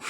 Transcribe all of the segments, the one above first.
तो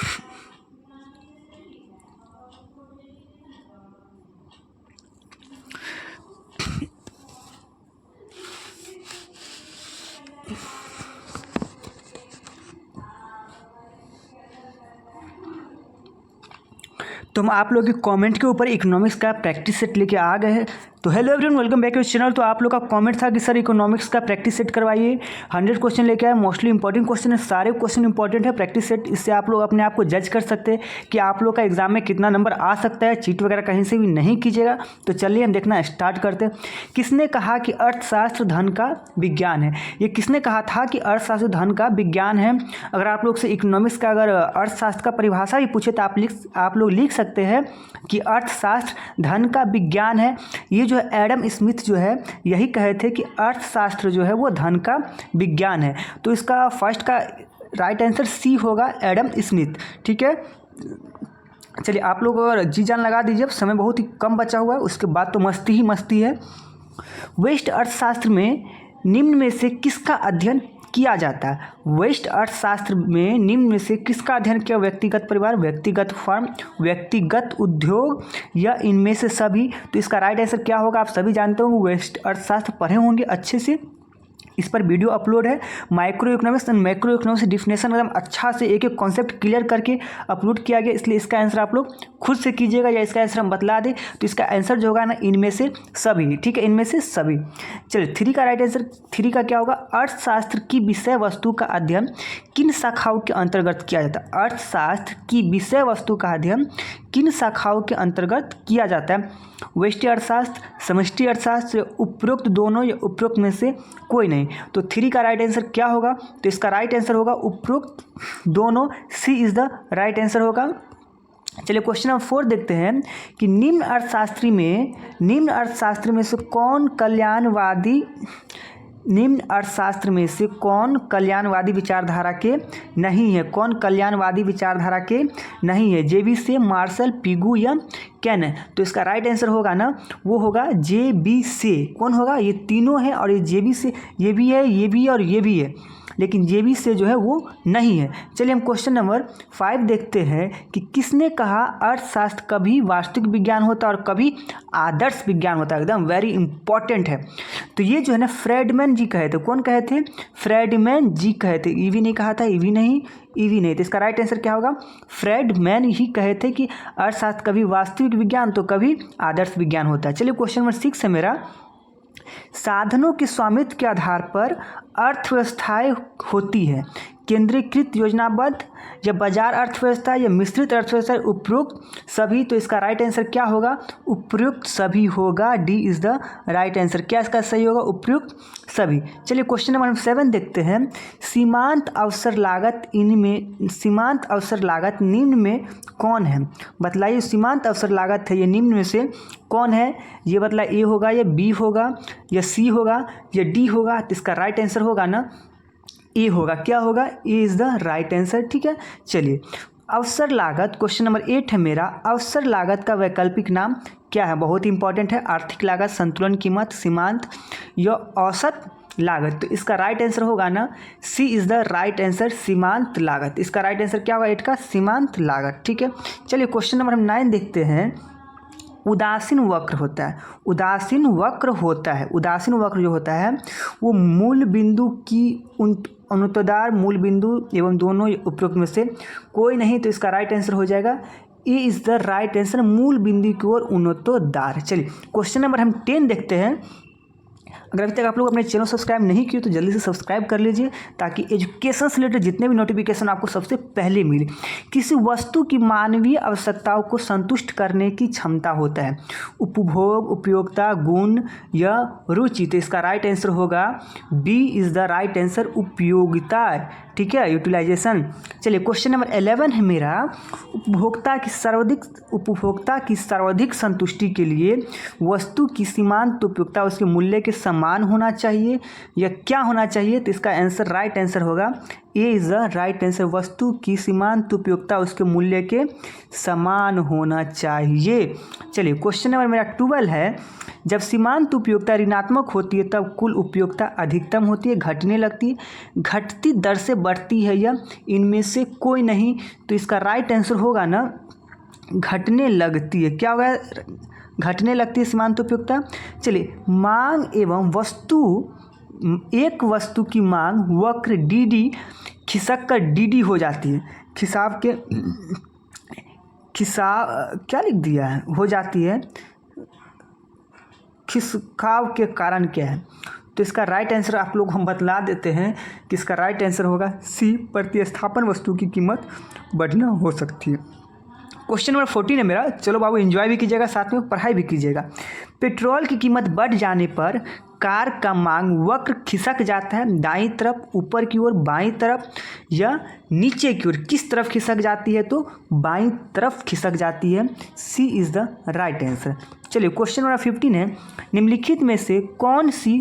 हम आप लोग के कमेंट के ऊपर इकोनॉमिक्स का प्रैक्टिस सेट लेके आ गए हैं। तो hello everyone, welcome back to channel. तो आप लोग का कमेंट था कि सर इकोनॉमिक्स का प्रैक्टिस सेट करवाइए। 100 क्वेश्चन लेके आए, मोस्टली इंपॉर्टेंट क्वेश्चन है, सारे क्वेश्चन इंपॉर्टेंट है। प्रैक्टिस सेट, इससे आप लोग अपने आप को जज कर सकते हैं कि आप लोग का एग्जाम में कितना नंबर आ सकता है। चीट वगैरह कहीं से भी नहीं कीजिएगा। तो चलिए हम देखना स्टार्ट करते हैं। किसने कहा कि अर्थशास्त्र धन का विज्ञान है? ये किसने कहा था कि अर्थशास्त्र धन का विज्ञान है? अगर आप लोग से इकोनॉमिक्स का अगर अर्थशास्त्र का परिभाषा भी पूछे तो आप लोग लिख सकते हैं कि अर्थशास्त्र धन का विज्ञान है। ये जो है एडम स्मिथ जो है यही कहे थे कि अर्थशास्त्र जो है वो धन का विज्ञान है। तो इसका फर्स्ट का राइट आंसर सी होगा, एडम स्मिथ। ठीक है, चलिए आप लोग अगर जी जान लगा दीजिए, समय बहुत ही कम बचा हुआ है, उसके बाद तो मस्ती ही मस्ती है। वेस्ट अर्थशास्त्र में निम्न में से किसका अध्ययन किया जाता है? वेस्ट अर्थशास्त्र में निम्न में से किसका अध्ययन किया? व्यक्तिगत परिवार, व्यक्तिगत फर्म, व्यक्तिगत उद्योग या इनमें से सभी? तो इसका राइट आंसर क्या होगा? आप सभी जानते होंगे, वेस्ट अर्थशास्त्र पढ़े होंगे अच्छे से। इस पर वीडियो अपलोड है, micro economics and macro economics definition एकदम अच्छा से एक एक कॉन्सेप्ट क्लियर करके अपलोड किया गया। इसलिए इसका आंसर आप लोग खुद से कीजिएगा या इसका आंसर हम बतला दें। तो इसका आंसर जो होगा ना, इनमें से सभी। ठीक है, इनमें से सभी। चलिए 3 का राइट आंसर, 3 का क्या होगा? अर्थशास्त्र की विषय वस्तु का अध्ययन किन शाखाओं के अंतर्गत किया जाता है? अर्थशास्त्र की विषय वस्तु का अध्ययन किन शाखाओं के अंतर्गत किया जाता है? व्यष्टि अर्थशास्त्र, समष्टि अर्थशास्त्र, उपरोक्त दोनों या उपरोक्त में से कोई नहीं। तो 3 का राइट आंसर क्या होगा? तो इसका राइट आंसर होगा उपरोक्त दोनों, सी इज द राइट आंसर होगा। चलिए क्वेश्चन नंबर 4 देखते हैं कि निम्न अर्थशास्त्र में से कौन कल्याणवादी विचारधारा के नहीं है? कौन कल्याणवादी विचारधारा के नहीं है? जेबी से, मार्शल, पिगू या कैन है? तो इसका राइट आंसर होगा ना, वो होगा जेबी से। कौन होगा? ये तीनों है और ये जेबी से, ये भी है, ये भी है और ये भी है, लेकिन जेबी से जो है वो नहीं है। चलिए हम क्वेश्चन नंबर 5 देखते हैं कि किसने कहा अर्थशास्त्र कभी वास्तविक विज्ञान होता है और कभी आदर्श विज्ञान होता है? एकदम वेरी इंपॉर्टेंट है। तो ये जो है ना फ्रेडमैन जी कहे थे। कौन कहे थे? फ्रेडमैन जी कहे थे। ईवी नहीं कहा था, ईवी नहीं। तो इसका राइट आंसर क्या होगा? फ्रेडमैन ही कहे थे कि अर्थशास्त्र कभी वास्तविक विज्ञान तो कभी आदर्श विज्ञान होता है। चलिए क्वेश्चन नंबर 6 है मेरा। साधनों के स्वामित्व के आधार पर अर्थव्यवस्थाएं होती है, केंद्रीकृत, योजनाबद्ध या बाजार अर्थव्यवस्था या मिश्रित अर्थव्यवस्था, उपयुक्त सभी। तो इसका राइट आंसर क्या होगा? उपयुक्त सभी होगा, D is the right answer. क्या इसका सही होगा? उपयुक्त सभी। चलिए क्वेश्चन नंबर 7 देखते हैं। सीमांत अवसर लागत निम्न में कौन है? बतलाइए, सीमांत अवसर लागत है ये निम्न में से कौन है? ये बतला, ए होगा या बी होगा या सी होगा या डी होगा? तो इसका राइट आंसर होगा ना, ए होगा। क्या होगा? ए इज द राइट आंसर। ठीक है, चलिए अवसर लागत, क्वेश्चन नंबर 8 है मेरा। अवसर लागत का वैकल्पिक नाम क्या है? बहुत इंपॉर्टेंट है। आर्थिक लागत, संतुलन कीमत, सीमांत या औसत लागत? तो इसका राइट आंसर होगा ना, सी इज द राइट आंसर, सीमांत लागत। इसका राइट आंसर क्या होगा 8 का? सीमांत लागत। ठीक है, चलिए क्वेश्चन नंबर 9 देखते हैं। उदासीन वक्र होता है, उदासीन वक्र जो होता है वो मूल बिंदु की अनुत्तरदार मूल बिंदु एवं दोनों उपरोक्त में से कोई नहीं। तो इसका राइट आंसर हो जाएगा, ए इज द राइट आंसर, मूल बिंदु की ओर अनुत्तरदार। चलिए क्वेश्चन नंबर हम 10 देखते हैं। अगर अभी तक आप लोग अपने चैनल सब्सक्राइब नहीं किए तो जल्दी से सब्सक्राइब कर लीजिए, ताकि एजुकेशन से रिलेटेड जितने भी नोटिफिकेशन आपको सबसे पहले मिले। किसी वस्तु की मानवीय आवश्यकताओं को संतुष्ट करने की क्षमता होता है, उपभोग, उपयोगिता, गुण या रुचि। तो इसका राइट आंसर होगा B is the right answer, उपयोगिता। ठीक है, यूटिलाइजेशन। चलिए क्वेश्चन नंबर 11 है मेरा। उपभोक्ता की सर्वाधिक संतुष्टि के लिए वस्तु की सीमांत उपयोगिता उसके मूल्य के समान होना चाहिए या क्या होना चाहिए? तो इसका आंसर, राइट आंसर होगा A is the right answer. वस्तु की सीमांत उपयोगिता उसके मूल्य के समान होना चाहिए। चलिए क्वेश्चन नंबर मेरा 12 है, जब सीमांत उपयोगिता ऋणात्मक होती है तब कुल उपयोगिता अधिकतम होती है, घटने लगती है, घटती दर से बढ़ती है या इनमें से कोई नहीं। तो इसका राइट आंसर होगा ना घटने लगती है। क्या होगा? घटने लगती है सीमांत उपयोगिता। चलिए मांग एवं वस्तु, एक वस्तु की मांग वक्र डी खिसक कर डी हो जाती है। क्या लिख दिया है? हो जाती है। खिसकाव के कारण क्या है? तो इसका राइट आंसर आप लोग हम बतला देते हैं कि इसका राइट आंसर होगा सी, प्रतिस्थापन वस्तु की कीमत बढ़ना हो सकती है। क्वेश्चन नंबर 14 है मेरा। चलो बाबू एंजॉय भी कीजिएगा, साथ में पढ़ाई भी कीजिएगा। पेट्रोल की कीमत बढ़ जाने पर कार का मांग वक्र खिसक जाता है, दाईं तरफ, ऊपर की ओर, बाईं तरफ या नीचे की ओर। किस तरफ खिसक जाती है? तो बाईं तरफ खिसक जाती है। सी इज़ द राइट आंसर। चलिए क्वेश्चन नंबर 15 है, निम्नलिखित में से कौन सी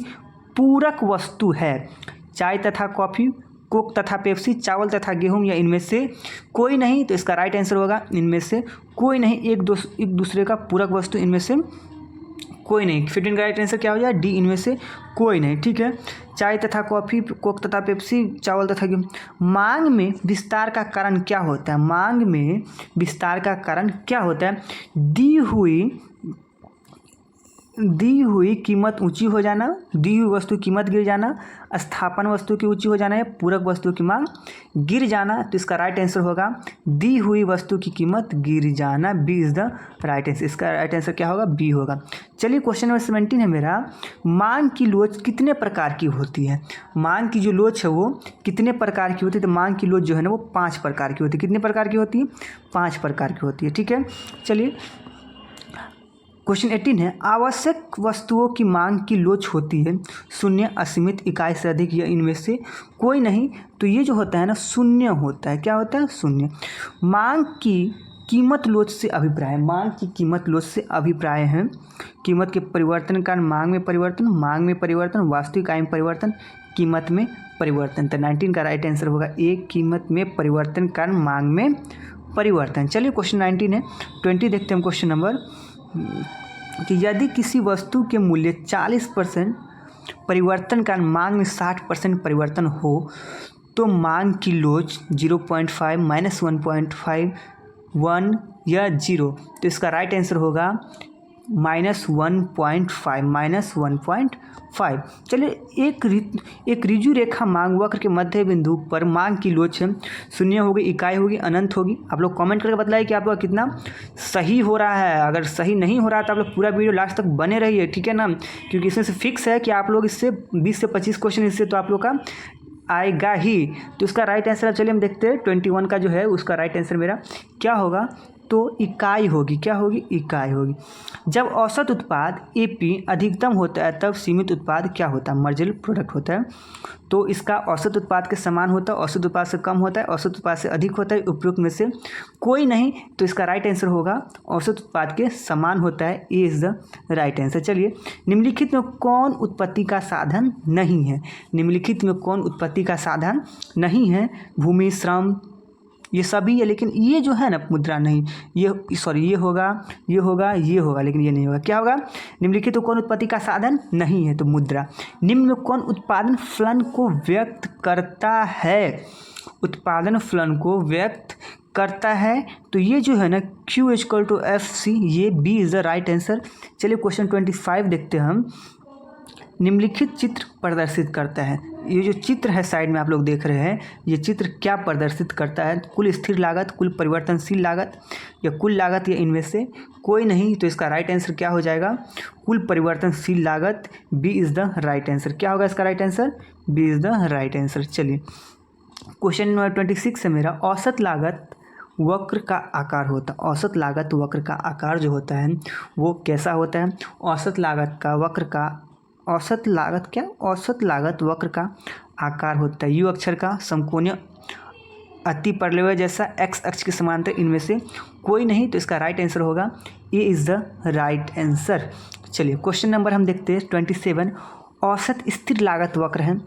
पूरक वस्तु है? चाय तथा कॉफ़ी, कोक तथा पेप्सी, चावल तथा गेहूं या इनमें से कोई नहीं। तो इसका राइट आंसर होगा इनमें से कोई नहीं, एक दूसरे का पूरक वस्तु, इनमें से कोई नहीं। 15 का राइट आंसर क्या हो जाए? डी, इनमें से कोई नहीं। ठीक है, चाय तथा कॉफ़ी, कोक तथा पेप्सी, चावल तथा गेहूं। मांग में विस्तार का कारण क्या होता है? मांग में विस्तार का कारण क्या होता है? दी हुई कीमत ऊंची हो जाना, दी हुई वस्तु कीमत गिर जाना, स्थापन वस्तु की ऊंची हो जाना या पूरक वस्तु की मांग गिर जाना। तो इसका राइट आंसर होगा दी हुई वस्तु की कीमत गिर जाना। B is the right answer. इसका राइट आंसर क्या होगा? बी होगा। चलिए क्वेश्चन नंबर 17 है मेरा, मांग की लोच कितने प्रकार की होती है? मांग की जो लोच है वो कितने प्रकार की होती है? तो मांग की लोच जो है ना वो 5 प्रकार की होती है। कितने प्रकार की होती है? 5 प्रकार की होती है। ठीक है, चलिए क्वेश्चन 18 है, आवश्यक वस्तुओं की मांग की लोच होती है शून्य, असीमित, इकाई से अधिक या इनमें से कोई नहीं। तो ये जो होता है ना शून्य होता है। क्या होता है? शून्य। मांग की कीमत लोच से अभिप्राय, मांग की कीमत लोच से अभिप्राय है कीमत के परिवर्तन कारण मांग में परिवर्तन, मांग में परिवर्तन, वास्तविक आय में परिवर्तन, कीमत में परिवर्तन। तो 19 का राइट आंसर होगा ए, कीमत में परिवर्तन कारण मांग में परिवर्तन। चलिए क्वेश्चन 19 है। 20 देखते हैं क्वेश्चन नंबर कि यदि किसी वस्तु के मूल्य 40% परिवर्तन कारण मांग में 60% परिवर्तन हो तो मांग की लोच 0.5, -1.5, 1 या 0। तो इसका राइट आंसर होगा -1.5। चलिए एक रिजु रेखा मांग वक्र के मध्य बिंदु पर मांग की लोच है शून्य होगी, इकाई होगी, अनंत होगी। आप लोग कमेंट करके बताइए कि आप लोग कितना सही हो रहा है। अगर सही नहीं हो रहा तो आप लोग पूरा वीडियो लास्ट तक बने रहिए, ठीक है ना, क्योंकि इसमें से फिक्स है कि आप लोग इससे 20 से 25 क्वेश्चन इससे तो आप लोग का आएगा ही। तो इसका राइट आंसर चलिए हम देखते हैं 21 का जो है उसका राइट आंसर मेरा क्या होगा? तो इकाई होगी। क्या होगी? इकाई होगी। जब औसत उत्पाद एपी अधिकतम होता है तब सीमित उत्पाद क्या होता है? मार्जिनल प्रोडक्ट होता है। तो इसका औसत उत्पाद के समान होता है, औसत उत्पाद से कम होता है, औसत उत्पाद से अधिक होता है, उपयुक्त में से कोई नहीं। तो इसका राइट आंसर होगा औसत उत्पाद के समान होता है। A is the right answer. चलिए निम्नलिखित में कौन उत्पत्ति का साधन नहीं है? निम्नलिखित में कौन उत्पत्ति का साधन नहीं है? भूमि, श्रम, ये सभी है, लेकिन ये जो है ना मुद्रा नहीं, ये सॉरी ये होगा, ये होगा, ये होगा, लेकिन ये नहीं होगा। क्या होगा? निम्नलिखित तो कौन उत्पत्ति का साधन नहीं है? तो मुद्रा। निम्न में कौन उत्पादन फलन को व्यक्त करता है? उत्पादन फलन को व्यक्त करता है। तो ये जो है ना Q = FC, ये B is the right answer. चलिए क्वेश्चन 25 देखते हैं हम। निम्नलिखित चित्र प्रदर्शित करता है। ये जो चित्र है साइड में आप लोग देख रहे हैं, ये चित्र क्या प्रदर्शित करता है? कुल स्थिर लागत, कुल परिवर्तनशील लागत या कुल लागत या इनमें से कोई नहीं। तो इसका राइट आंसर क्या हो जाएगा? कुल परिवर्तनशील लागत। B is the right answer. क्या होगा इसका right answer? B is the right answer. चलिए क्वेश्चन नंबर 26 है मेरा, औसत लागत वक्र का आकार होता है। औसत लागत वक्र का आकार जो होता है वो कैसा होता है? औसत लागत लागत वक्र का आकार होता है यू अक्षर का समकोणीय अति परलेव जैसा, एक्स अक्ष के समांतर, इनमें से कोई नहीं। तो इसका राइट आंसर होगा A is the right answer. चलिए क्वेश्चन नंबर हम देखते हैं 27। औसत स्थिर लागत वक्र है।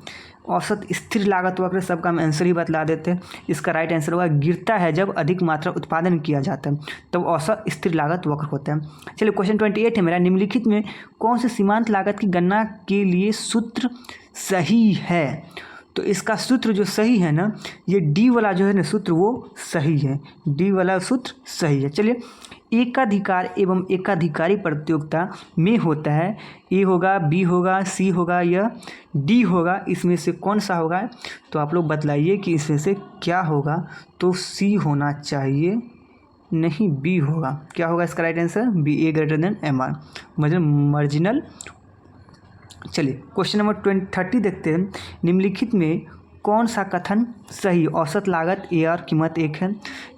औसत स्थिर लागत वक्र, सबका हम आंसर ही बतला देते हैं। इसका राइट आंसर होगा गिरता है जब अधिक मात्रा उत्पादन किया जाता है तब औसत स्थिर लागत वक्र होता है। चलिए क्वेश्चन 28 है मेरा, निम्नलिखित में कौन से सीमांत लागत की गणना के लिए सूत्र सही है? तो इसका सूत्र जो सही है ना, ये डी वाला जो है ना सूत्र वो सही है, डी वाला सूत्र सही है। चलिए, एकाधिकार एवं एकाधिकारी प्रतियोगिता में होता है, ए होगा, बी होगा, सी होगा या डी होगा, इसमें से कौन सा होगा? तो आप लोग बतलाइए कि इसमें से क्या होगा। तो सी होना चाहिए, नहीं बी होगा। क्या होगा इसका राइट आंसर? बी, ए ग्रेटर देन एम आर, मतलब मार्जिनल। चलिए क्वेश्चन नंबर 30 देखते हैं, निम्नलिखित में कौन सा कथन सही? औसत लागत ए और कीमत एक है,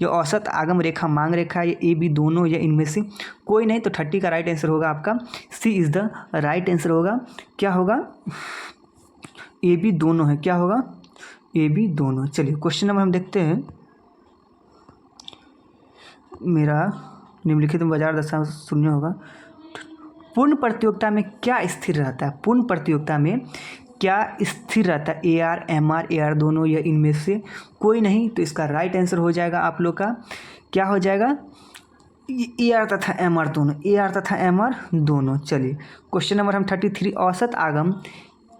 या औसत आगम रेखा मांग रेखा, या ए बी दोनों, या इनमें से कोई नहीं। तो 30 का राइट आंसर होगा आपका सी इज़ द राइट आंसर होगा। क्या होगा? ए बी दोनों है। क्या होगा? ए बी दोनों। चलिए क्वेश्चन नंबर हम देखते हैं मेरा, निम्नलिखित में बाजार दशा शून्य होगा। पूर्ण प्रतियोगिता में क्या स्थिर रहता है? पूर्ण प्रतियोगिता में क्या स्थिर रहता है? A R, M R, A R दोनों, या इनमें से कोई नहीं। तो इसका राइट आंसर हो जाएगा आप लोग का, क्या हो जाएगा? ए आर तथा एम आर दोनों, ए आर तथा एम आर दोनों। चलिए क्वेश्चन नंबर हम 33,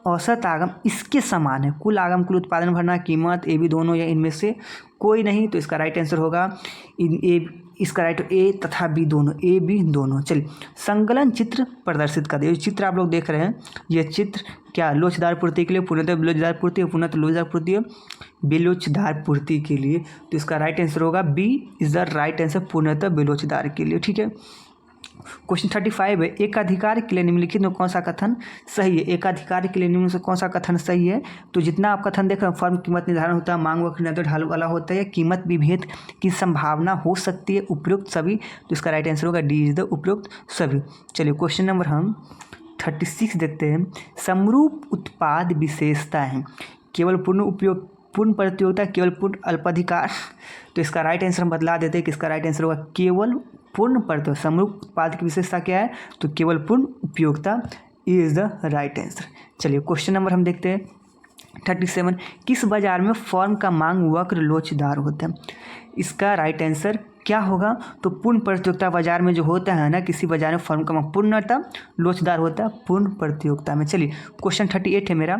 औसत आगम इसके समान है, कुल आगम कुल उत्पादन भरना कीमत ए बी दोनों, या इनमें से कोई नहीं। तो इसका राइट आंसर होगा इसका राइट ए तथा बी दोनों, ए बी दोनों। चलिए, संकलन चित्र प्रदर्शित कर दिए। चित्र आप लोग देख रहे हैं, ये चित्र क्या? लोचदार पूर्ति के लिए, पूर्णतः लोचदार पूर्ति, पूर्णतः लोचदार पूर्ति, बेलोचदार पूर्ति के लिए। तो इसका राइट आंसर होगा B is the right answer, पूर्णतः बेलोचदार के लिए। ठीक है, क्वेश्चन 35 है, एकाधिकार के लिए निम्नलिखित में कौन सा कथन सही है? एकाधिकार के लिए निम्न से कौन सा कथन सही है? तो जितना आप कथन देख रहे हैं, फर्म कीमत निर्धारण होता है, मांग वक्र नगद ढाल वाला होता है, कीमत विभेद की संभावना हो सकती है, उपयुक्त सभी। तो इसका राइट आंसर होगा डी इज द उपयुक्त सभी। चलिए क्वेश्चन नंबर हम 36 देखते हैं, समरूप उत्पाद विशेषता है, केवल पूर्ण प्रतियोगिता, केवल पूर्ण अल्पाधिकार। तो इसका राइट आंसर हम बदला देते हैं कि इसका राइट आंसर होगा केवल पूर्ण प्रतियोगिता। समरूप उत्पाद की विशेषता क्या है? तो केवल पूर्ण उपयोगिता इज द राइट आंसर। चलिए क्वेश्चन नंबर हम देखते हैं 37, किस बाजार में फर्म का मांग वक्र लोचदार होता है? इसका राइट आंसर क्या होगा? तो पूर्ण प्रतियोगिता बाजार में जो होता है ना, किसी बाजार में फर्म का मांग पूर्णतः लोचदार होता है पूर्ण प्रतियोगिता में। चलिए क्वेश्चन 38 है मेरा,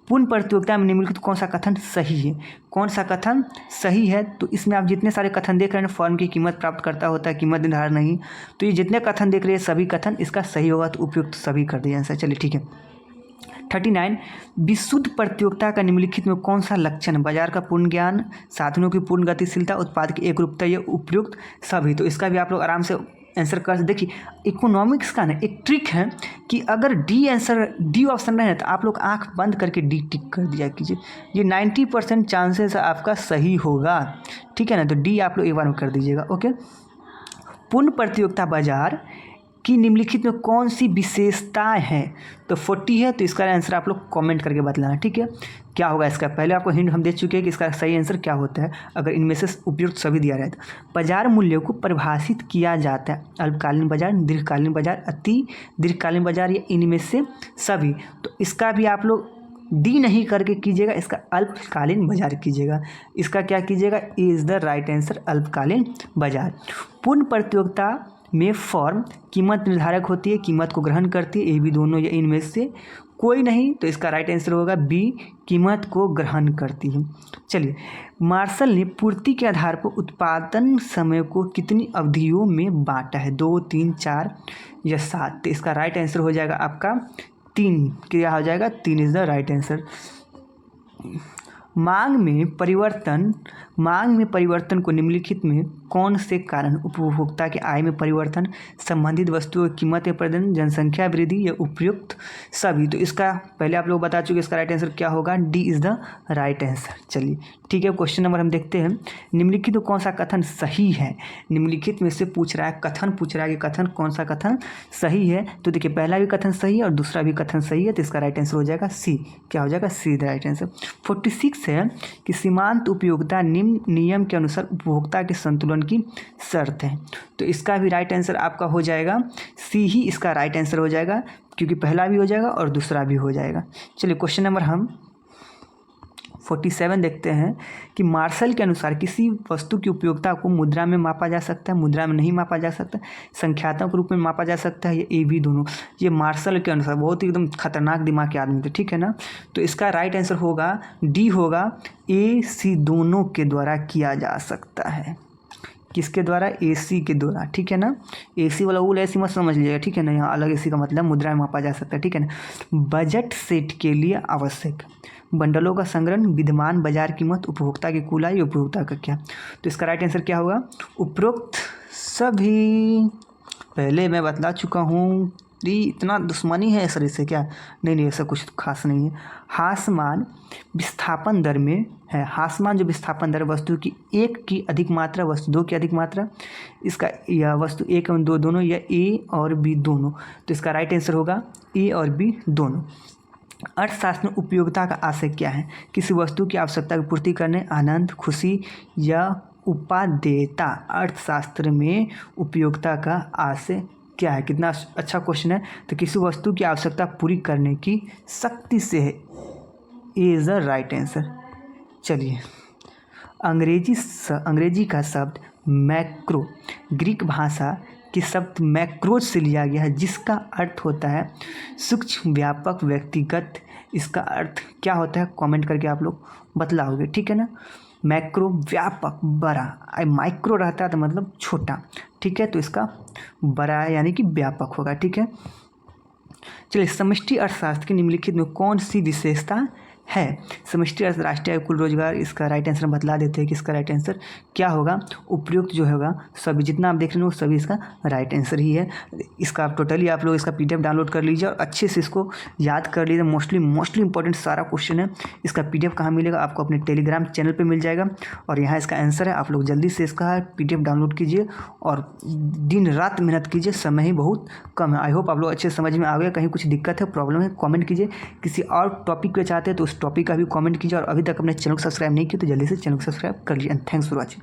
पूर्ण प्रतियोगिता में निम्नलिखित कौन सा कथन सही है? कौन सा कथन सही है? तो इसमें आप जितने सारे कथन देख रहे हैं, फर्म की कीमत प्राप्त करता होता है, कीमत निर्धारण नहीं, तो ये जितने कथन देख रहे हैं सभी कथन इसका सही होगा, तो उपयुक्त सभी कर दिया आंसर। चलिए ठीक है, 39, विशुद्ध प्रतियोगिता का निम्नलिखित में कौन सा लक्षण है? बाजार का पूर्ण ज्ञान, साधनों की पूर्ण गतिशीलता, उत्पाद की एकरूपता, या उपयुक्त सभी। तो इसका भी आप लोग आराम से आंसर कर। देखिए इकोनॉमिक्स का ना एक ट्रिक है कि अगर डी ऑप्शन रहे तो आप लोग आंख बंद करके डी टिक कर दिया कीजिए, ये 90% चांसेस आपका सही होगा। ठीक है ना, तो डी आप लोग एक बार में कर दीजिएगा। ओके, पूर्ण प्रतियोगिता बाजार कि निम्नलिखित में कौन सी विशेषताएं हैं? तो 40 है, तो इसका आंसर आप लोग कमेंट करके बतलाना। ठीक है, क्या होगा इसका? पहले आपको हिंट हम दे चुके हैं कि इसका सही आंसर क्या होता है अगर इनमें से उपयुक्त सभी दिया रहे तो। बाजार मूल्यों को परिभाषित किया जाता है, अल्पकालीन बाजार, दीर्घकालीन बाजार, अति दीर्घकालीन बाजार, या इनमें से सभी। तो इसका भी आप लोग डी नहीं करके कीजिएगा, इसका अल्पकालीन बाजार कीजिएगा। इसका क्या कीजिएगा? इज द राइट आंसर, अल्पकालीन बाजार। पूर्ण प्रतियोगिता में फर्म कीमत निर्धारक होती है, कीमत को ग्रहण करती है, ए बी दोनों, या इनमें से कोई नहीं। तो इसका राइट आंसर होगा बी, कीमत को ग्रहण करती है। चलिए, मार्शल ने पूर्ति के आधार पर उत्पादन समय को कितनी अवधियों में बांटा है? 2, 3, 4 या 7। तो इसका राइट आंसर हो जाएगा आपका 3। क्या हो जाएगा? 3 इज द राइट आंसर। मांग में परिवर्तन को निम्नलिखित में कौन से कारण? उपभोक्ता की आय में परिवर्तन, संबंधित वस्तुओं की कीमत में परिवर्तन, जनसंख्या वृद्धि, या उपयुक्त सभी। तो इसका पहले आप लोग बता चुके, इसका राइट आंसर क्या होगा? D is the right answer. चलिए ठीक है, क्वेश्चन नंबर हम देखते हैं, निम्नलिखित में कौन सा कथन सही है? निम्नलिखित में से पूछ रहा है, कथन पूछ रहा है कि कथन कौन सा कथन सही है? तो देखिए पहला भी कथन सही है और दूसरा भी कथन सही है, तो इसका राइट आंसर हो जाएगा सी। क्या हो जाएगा? See the right answer. 46 है कि सीमांत उपयोगिता निम्न नियम के अनुसार उपभोक्ता के संतुलन की शर्त है। तो इसका भी राइट आंसर आपका हो जाएगा सी ही, इसका राइट आंसर हो जाएगा, क्योंकि पहला भी हो जाएगा और दूसरा भी हो जाएगा। चलिए क्वेश्चन नंबर हम 47 देखते हैं कि मार्शल के अनुसार किसी वस्तु की उपयोगिता को मुद्रा में मापा जा सकता है, मुद्रा में नहीं मापा जा सकता, संख्यात्मक रूप में मापा जा सकता है, ये भी दोनों। ये मार्शल के अनुसार बहुत ही एकदम खतरनाक दिमाग के आदमी थे, ठीक है ना। तो इसका राइट आंसर होगा डी होगा, ए सी दोनों के द्वारा किया जा सकता है। किसके द्वारा? एसी के द्वारा, ठीक है ना। एसी वाला वो ऐसी मत समझ लीजिएगा, ठीक है ना। यहाँ अलग एसी का मतलब मुद्रा में मापा जा सकता है, ठीक है ना। बजट सेट के लिए आवश्यक बंडलों का संग्रहण, विद्यमान बाजार कीमत, उपभोक्ता की कुल आय, उपभोक्ता का क्या। तो इसका राइट आंसर क्या होगा? उपरोक्त सभी। पहले मैं बतला चुका हूँ। इतना दुश्मनी है सर इससे क्या? नहीं, ऐसा कुछ खास नहीं है। हासमान विस्थापन दर में है। हासमान जो विस्थापन दर वस्तु की एक की अधिक मात्रा, वस्तु दो की अधिक मात्रा, इसका या वस्तु एक और दो दोनों, या ए और बी दोनों। तो इसका राइट आंसर होगा ए और बी दोनों। अर्थशास्त्र में उपयोगिता का आशय क्या है? किसी वस्तु की आवश्यकता की पूर्ति करने, आनंद, खुशी या उपादेयता। अर्थशास्त्र में उपयोगिता का आशय क्या है? कितना अच्छा क्वेश्चन है। तो किसी वस्तु की आवश्यकता पूरी करने की शक्ति से है, इज द राइट आंसर। चलिए, अंग्रेजी का शब्द मैक्रो ग्रीक भाषा के शब्द मैक्रोज से लिया गया है, जिसका अर्थ होता है सूक्ष्म, व्यापक, व्यक्तिगत। इसका अर्थ क्या होता है कमेंट करके आप लोग बतलाओगे, ठीक है ना। मैक्रो व्यापक, बड़ा, माइक्रो रहता है तो मतलब छोटा, ठीक है। तो इसका बड़ा यानी कि व्यापक होगा, ठीक है। चलिए, समष्टि अर्थशास्त्र की निम्नलिखित में कौन सी विशेषता है? समष्टि अर्थ राष्ट्रीय कुल रोजगार। इसका राइट आंसर बतला देते हैं कि इसका राइट आंसर क्या होगा। उपयुक्त जो होगा सभी, जितना आप देख रहे हो सभी इसका राइट आंसर ही है। इसका आप टोटली आप लोग इसका PDF डाउनलोड कर लीजिए और अच्छे से इसको याद कर लीजिए। मोस्टली इंपॉर्टेंट सारा क्वेश्चन है। इसका PDF कहाँ मिलेगा? आपको अपने टेलीग्राम चैनल पर मिल जाएगा और यहाँ इसका आंसर है। आप लोग जल्दी से इसका PDF डाउनलोड कीजिए और दिन रात मेहनत कीजिए, समय ही बहुत कम है। आई होप आप लोग अच्छे समझ में आ गए। कहीं कुछ दिक्कत है, प्रॉब्लम है, कमेंट कीजिए। किसी और टॉपिक पे चाहते हैं तो उस टॉपिक का भी कमेंट कीजिए और अभी तक अपने चैनल को सब्सक्राइब नहीं किया तो जल्दी से चैनल को सब्सक्राइब कर लीजिए। And thanks for watching.